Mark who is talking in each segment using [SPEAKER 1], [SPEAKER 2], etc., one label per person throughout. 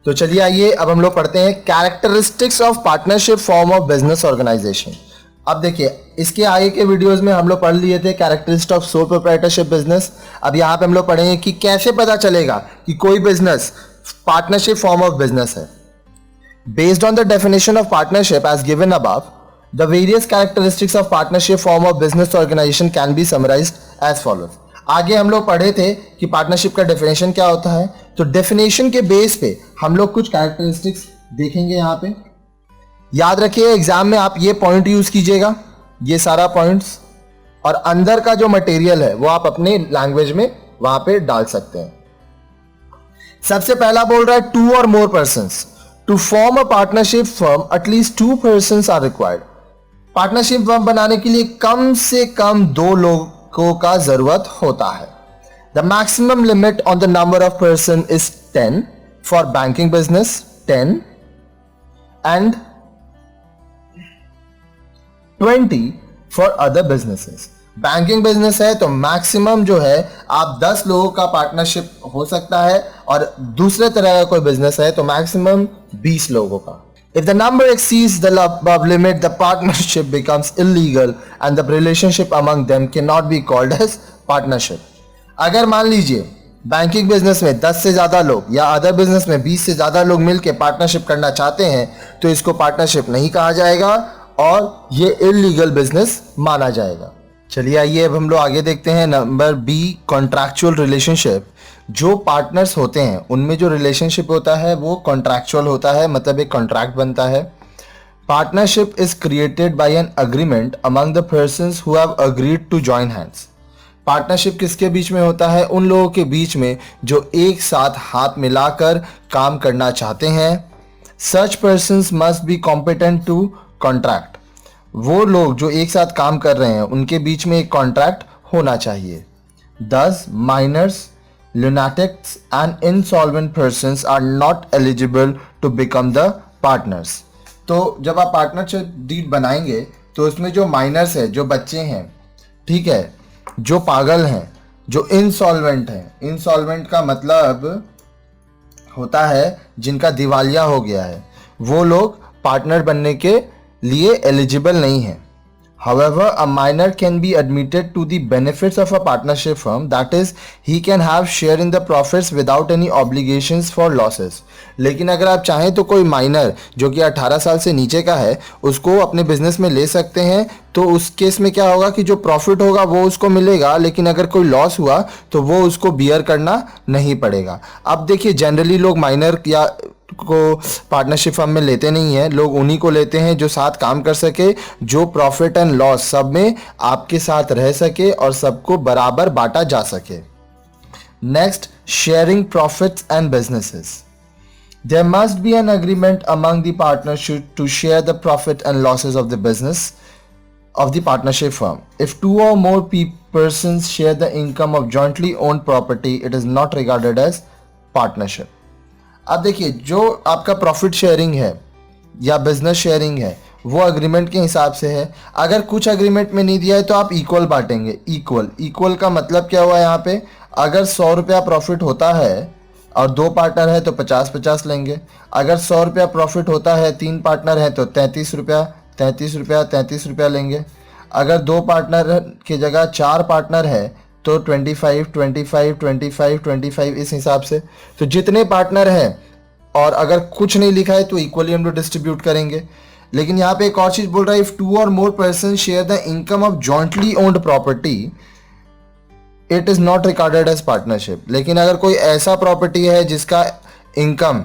[SPEAKER 1] तो चलिए आइए अब हम लोग पढ़ते हैं characteristics of partnership form of business organisation. अब देखिए इसके आगे के वीडियोस में हम लोग पढ़ लिए थे characteristics of sole proprietorship business. अब यहाँ पे हम लोग पढ़ेंगे कि कैसे पता चलेगा कि कोई business partnership form of business है। Based on the definition of partnership as given above, the various characteristics of partnership form of business organization can be summarized as follows. आगे हम लोग पढ़े थे कि पार्टनरशिप का डेफिनेशन क्या होता है, तो डेफिनेशन के बेस पे हम लोग कुछ कैरेक्टरिस्टिक्स देखेंगे। यहाँ पे याद रखिए एग्जाम में आप ये पॉइंट यूज कीजिएगा, ये सारा पॉइंट्स, और अंदर का जो मटेरियल है वो आप अपने लैंग्वेज में वहां पे डाल सकते हैं। सबसे पहला बोल रहा है टू और more persons to form a partnership firm at least two persons are required. Partnership firm बनाने के लिए कम से कम दो लोगों का जरूरत होता है। The maximum limit on the number of person is 10 for banking business, 10 and 20 for other businesses. Banking business है तो मैक्सिमम जो है आप 10 लोगों का पार्टनरशिप हो सकता है, और दूसरे तरह का कोई बिजनेस है तो मैक्सिमम 20 लोगों का। If the number exceeds the above limit, the partnership becomes illegal and the relationship among them cannot be called as partnership. अगर मान लीजिए बैंकिंग बिजनेस में 10 से ज्यादा लोग या अदर बिजनेस में 20 से ज्यादा लोग मिलकर पार्टनरशिप करना चाहते हैं तो इसको पार्टनरशिप नहीं कहा जाएगा और ये इलीगल बिजनेस माना जाएगा। चलिए आइए अब हम लोग आगे देखते हैं नंबर बी, कॉन्ट्रैक्चुअल रिलेशनशिप। जो पार्टनर्स होते हैं उनमें जो रिलेशनशिप होता है वो कॉन्ट्रैक्चुअल होता है, मतलब एक कॉन्ट्रैक्ट बनता है। Partnership is created by an agreement among the persons who have agreed to join hands. Partnership किसके बीच में होता है? उन लोगों के बीच में जो एक साथ हाथ मिलाकर काम करना चाहते हैं। Such persons must be competent to contract. वो लोग जो एक साथ काम कर रहे हैं उनके बीच में एक कॉन्ट्रैक्ट होना चाहिए। Thus, minors, lunatics and insolvent persons are not eligible to become the partners. तो जब आप पार्टनरशिप डीड बनाएंगे तो उसमें जो माइनर्स है, जो बच्चे हैं, ठीक है, जो पागल हैं, जो इंसॉल्वेंट हैं, इंसॉल्वेंट का मतलब होता है जिनका दिवालिया हो गया है, वो लोग पार्टनर बनने के लिए एलिजिबल नहीं है। However, a minor can be admitted to the benefits of a partnership firm. That is, he can have share in the profits without any obligations for losses. लेकिन अगर आप चाहें तो कोई माइनर जो कि 18 साल से नीचे का है उसको अपने बिजनेस में ले सकते हैं। तो उस केस में क्या होगा कि जो प्रॉफिट होगा वो उसको मिलेगा, लेकिन अगर कोई लॉस हुआ तो वो उसको बियर करना नहीं पड़ेगा। अब देखिए जनरली लोग माइनर या को पार्टनरशिप फर्म में लेते नहीं है, लोग उन्हीं को लेते हैं जो साथ काम कर सके, जो प्रॉफिट एंड लॉस सब में आपके साथ रह सके और सबको बराबर बांटा जा सके। Next, sharing profits and businesses. There must be an agreement among the partnership to share the profit and losses of the business of the partnership firm. If two or more persons share the income of jointly owned property, it is not regarded as partnership. अब देखिए जो आपका profit sharing है या business sharing है वो agreement के हिसाब से है। अगर कुछ अग्रीमेंट में नहीं दिया है तो आप इक्वल बांटेंगे। इक्वल का मतलब क्या हुआ यहाँ पे? अगर 100 रुपया प्रॉफिट होता है और 2 पार्टनर है तो 50-50 लेंगे। अगर 100 रुपया प्रॉफिट होता है, 3 पार्टनर है तो 33 रुपया लेंगे। अगर 2 पार्टनर की जगह 4 पार्टनर है तो 25 इस हिसाब से। तो जितने पार्टनर हैं और अगर कुछ नहीं लिखा है तो इक्वली हम लोग डिस्ट्रीब्यूट करेंगे। लेकिन यहाँ पे एक और चीज बोल रहा है, इफ 2 और more person share the income of jointly owned property it is not recorded as partnership. लेकिन अगर कोई ऐसा प्रॉपर्टी है जिसका इनकम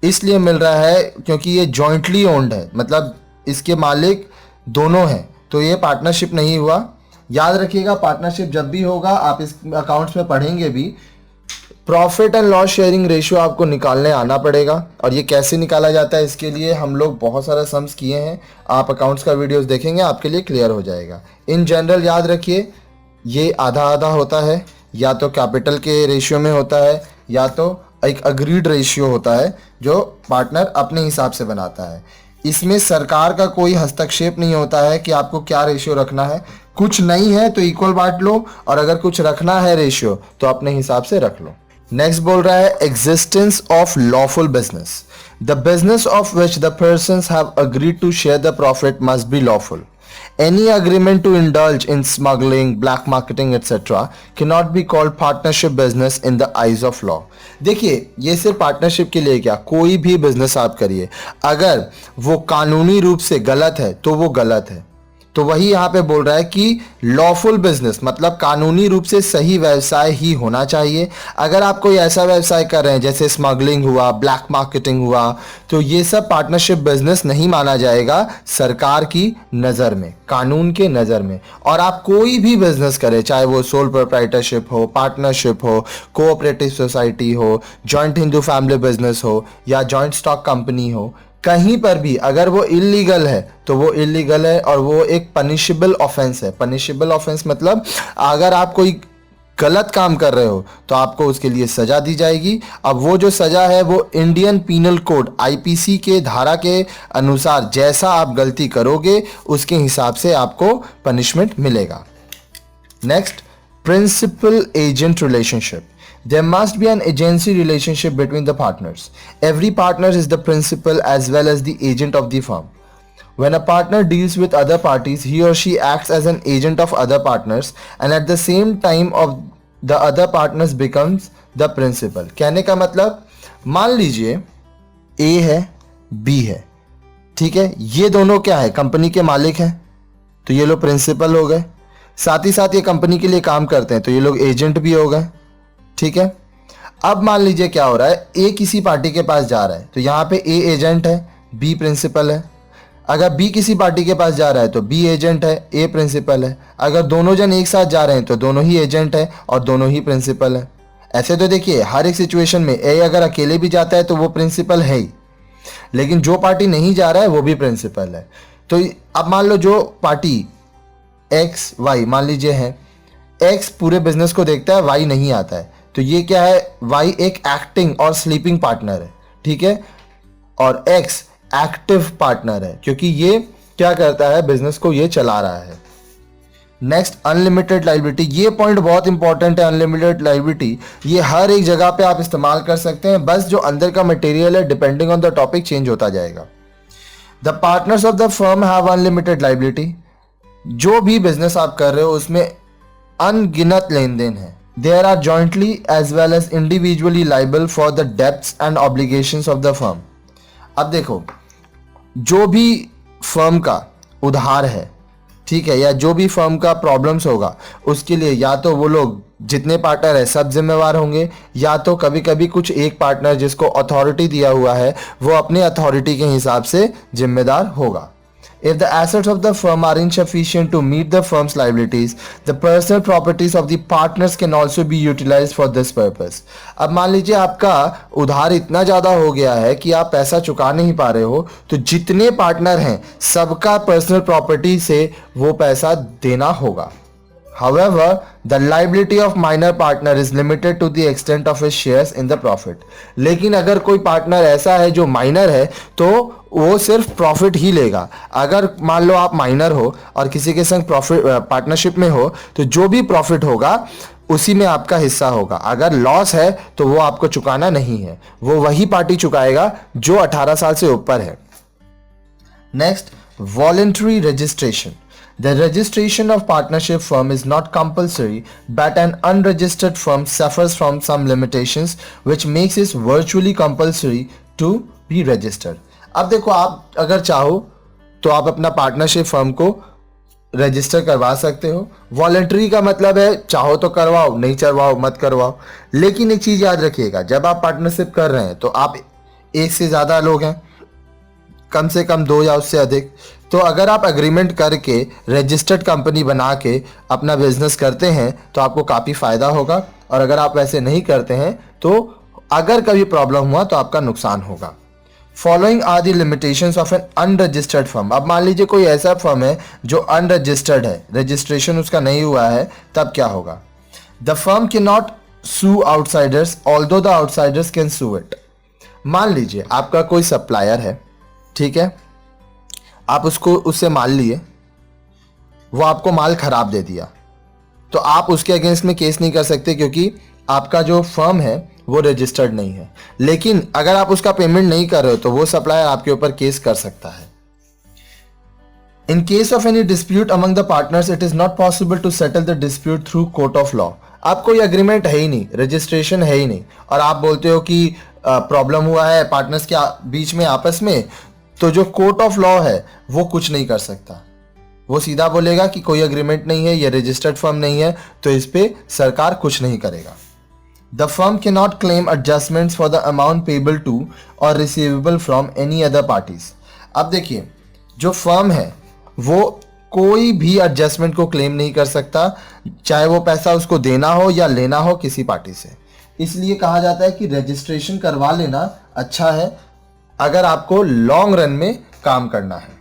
[SPEAKER 1] इसलिए मिल रहा है क्योंकि ये जॉइंटली ओन्ड है, मतलब इसके मालिक दोनों हैं, तो ये पार्टनरशिप नहीं हुआ। याद रखिएगा पार्टनरशिप जब भी होगा आप इस अकाउंट्स में पढ़ेंगे भी, profit and loss sharing ratio आपको निकालने आना पड़ेगा। और ये कैसे निकाला जाता है इसके लिए हम लोग बहुत सारा सम्स किए हैं, आप अकाउंट्स का वीडियोस देखेंगे आपके लिए क्लियर हो जाएगा। इन जनरल याद रखिए ये आधा आधा होता है, या तो कैपिटल के रेशियो में होता है या तो एक अग्रीड रेशियो होता है जो पार्टनर अपने हिसाब से बनाता है। इसमें सरकार का कोई हस्तक्षेप नहीं होता है कि आपको क्या रेशियो रखना है। कुछ नहीं है तो इक्वल बांट लो, और अगर कुछ रखना है रेशियो तो अपने हिसाब से रख लो। नेक्स्ट बोल रहा है existence of lawful business, the business of which the persons have agreed to share the profit must be lawful. Any agreement to indulge in smuggling, black marketing, etc. cannot be called partnership business in the eyes of law. देखिए, ये सिर्फ partnership के लिए क्या, कोई भी business आप करिए, अगर वो कानूनी रूप से गलत है तो वो गलत है. तो वही यहाँ पे बोल रहा है कि लॉफुल बिजनेस मतलब कानूनी रूप से सही व्यवसाय ही होना चाहिए. अगर आप कोई ऐसा व्यवसाय कर रहे हैं जैसे स्मगलिंग हुआ, ब्लैक मार्केटिंग हुआ, तो ये सब पार्टनरशिप बिजनेस नहीं माना जाएगा सरकार की नज़र में, कानून के नज़र में. और आप कोई भी बिजनेस करें, चाहे वो सोल प्रोप्राइटरशिप हो, पार्टनरशिप हो, कोऑपरेटिव सोसाइटी हो, जॉइंट हिंदू फैमिली बिजनेस हो या जॉइंट स्टॉक कंपनी हो, कहीं पर भी अगर वो इलीगल है तो वो इलीगल है और वो एक पनिशेबल ऑफेंस है. पनिशेबल ऑफेंस मतलब अगर आप कोई गलत काम कर रहे हो तो आपको उसके लिए सजा दी जाएगी. अब वो जो सजा है वो इंडियन पीनल कोड आईपीसी के धारा के अनुसार जैसा आप गलती करोगे उसके हिसाब से आपको पनिशमेंट मिलेगा. Next, principal agent relationship. There must be an agency relationship between the partners. Every partner is the principal as well as the agent of the firm. When a partner deals with other parties, he or she acts as an agent of other partners and at the same time of the other partners becomes the principal. कहने का मतलब, मान लीजिए A है, B है, ठीक है, ये दोनों क्या है, कंपनी के मालिक हैं, तो ये लोग प्रिंसिपल हो गए. साथ ही साथ ये कंपनी के लिए काम करते हैं तो ये लोग एजेंट भी हो गए. ठीक है, अब मान लीजिए क्या हो रहा है, ए किसी पार्टी के पास जा रहा है तो यहाँ पे ए एजेंट है, बी प्रिंसिपल है. अगर बी किसी पार्टी के पास जा रहा है तो बी एजेंट है, ए प्रिंसिपल है. अगर दोनों जन एक साथ जा रहे हैं तो दोनों ही एजेंट है और दोनों ही प्रिंसिपल है. ऐसे तो देखिए हर एक सिचुएशन में ए अगर अकेले भी जाता है तो वो प्रिंसिपल है ही, लेकिन जो पार्टी नहीं जा रहा है वो भी प्रिंसिपल है. तो अब मान लो जो पार्टी एक्स वाई मान लीजिए है, एक्स पूरे बिजनेस को देखता है, वाई नहीं आता है, तो ये क्या है, वाई एक एक्टिंग और स्लीपिंग पार्टनर है. ठीक है, और एक्स एक्टिव पार्टनर है क्योंकि ये क्या करता है, बिजनेस को ये चला रहा है. Next, unlimited liability. ये पॉइंट बहुत इंपॉर्टेंट है. अनलिमिटेड लायबिलिटी ये हर एक जगह पे आप इस्तेमाल कर सकते हैं, बस जो अंदर का मटेरियल है depending on the topic change होता जाएगा. The partners of the firm have unlimited liability. जो भी बिजनेस आप कर रहे हो उसमें अनगिनत लेन देन है. They are jointly as well as individually liable for the debts and obligations of the firm. अब देखो, जो भी फर्म का उधार है, ठीक है, या जो भी फर्म का प्रॉब्लम्स होगा उसके लिए या तो वो लोग जितने पार्टनर है सब जिम्मेवार होंगे, या तो कभी कभी कुछ एक पार्टनर जिसको अथॉरिटी दिया हुआ है वो अपने अथॉरिटी के हिसाब से जिम्मेदार होगा. If the assets of the firm are insufficient to meet the firm's liabilities, the personal properties of the partners can also be utilized for this purpose. अब मान लीजिए आपका उधार इतना ज़्यादा हो गया है कि आप पैसा चुका नहीं पा रहे हो, तो जितने पार्टनर हैं सबका पर्सनल प्रॉपर्टी से वो पैसा देना होगा. However, the liability of minor partner is limited to the extent of his shares in the profit. लेकिन अगर कोई पार्टनर ऐसा है जो माइनर है तो वो सिर्फ प्रॉफिट ही लेगा. अगर मान लो आप माइनर हो और किसी के संग प्रॉफिट पार्टनरशिप में हो तो जो भी प्रॉफिट होगा उसी में आपका हिस्सा होगा. अगर लॉस है तो वो आपको चुकाना नहीं है, वो वही पार्टी चुकाएगा जो 18 साल से ऊपर है. Next, voluntary registration. The registration of partnership firm is not compulsory, but an unregistered firm suffers from some limitations which makes it virtually compulsory to be registered. अब देखो, आप अगर चाहो तो आप अपना पार्टनरशिप फर्म को रजिस्टर करवा सकते हो. वॉलंटरी का मतलब है चाहो तो करवाओ, नहीं करवाओ मत करवाओ. लेकिन एक चीज याद रखिएगा, जब आप पार्टनरशिप कर रहे हैं तो आप एक से ज्यादा लोग हैं, कम से कम 2 या उससे अधिक. तो अगर आप एग्रीमेंट करके रजिस्टर्ड कंपनी बना के अपना बिजनेस करते हैं तो आपको काफ़ी फ़ायदा होगा, और अगर आप वैसे नहीं करते हैं तो अगर कभी प्रॉब्लम हुआ तो आपका नुकसान होगा. Following are the limitations of an unregistered firm. अब मान लीजिए कोई ऐसा फर्म है जो अनरजिस्टर्ड है, रजिस्ट्रेशन उसका नहीं हुआ है, तब क्या होगा. The firm can not sue outsiders although the outsiders can sue it. मान लीजिए आपका कोई सप्लायर है, ठीक है, आप उससे माल लिए, वो आपको माल खराब दे दिया, तो आप उसके अगेंस्ट में केस नहीं कर सकते क्योंकि आपका जो फर्म है वो रजिस्टर्ड नहीं है, लेकिन अगर आप उसका पेमेंट नहीं कर रहे हो तो वो सप्लायर आपके ऊपर केस कर सकता है। In case of any dispute among the partners, it is not possible to settle the dispute through court of law. आप कोई अग्रीमेंट है ही नहीं, रजिस्ट्रेशन है ही नहीं, और आप बोलते हो कि प्रॉब्लम हुआ है पार्टनर्स के बीच में आपस में, तो जो कोर्ट ऑफ लॉ है वो कुछ नहीं कर सकता। वो सीधा बोलेगा कि कोई अग्रीमेंट नहीं है, ये रजिस्टर्ड फर्म नहीं है, तो इस पे सरकार कुछ नहीं करेगा। The firm cannot claim adjustments for the amount payable to or receivable from any other parties. अब देखिए, जो फर्म है वो कोई भी एडजस्टमेंट को क्लेम नहीं कर सकता, चाहे वो पैसा उसको देना हो या लेना हो किसी पार्टी से। इसलिए कहा जाता है कि रजिस्ट्रेशन करवा लेना अच्छा है अगर आपको लॉन्ग रन में काम करना है।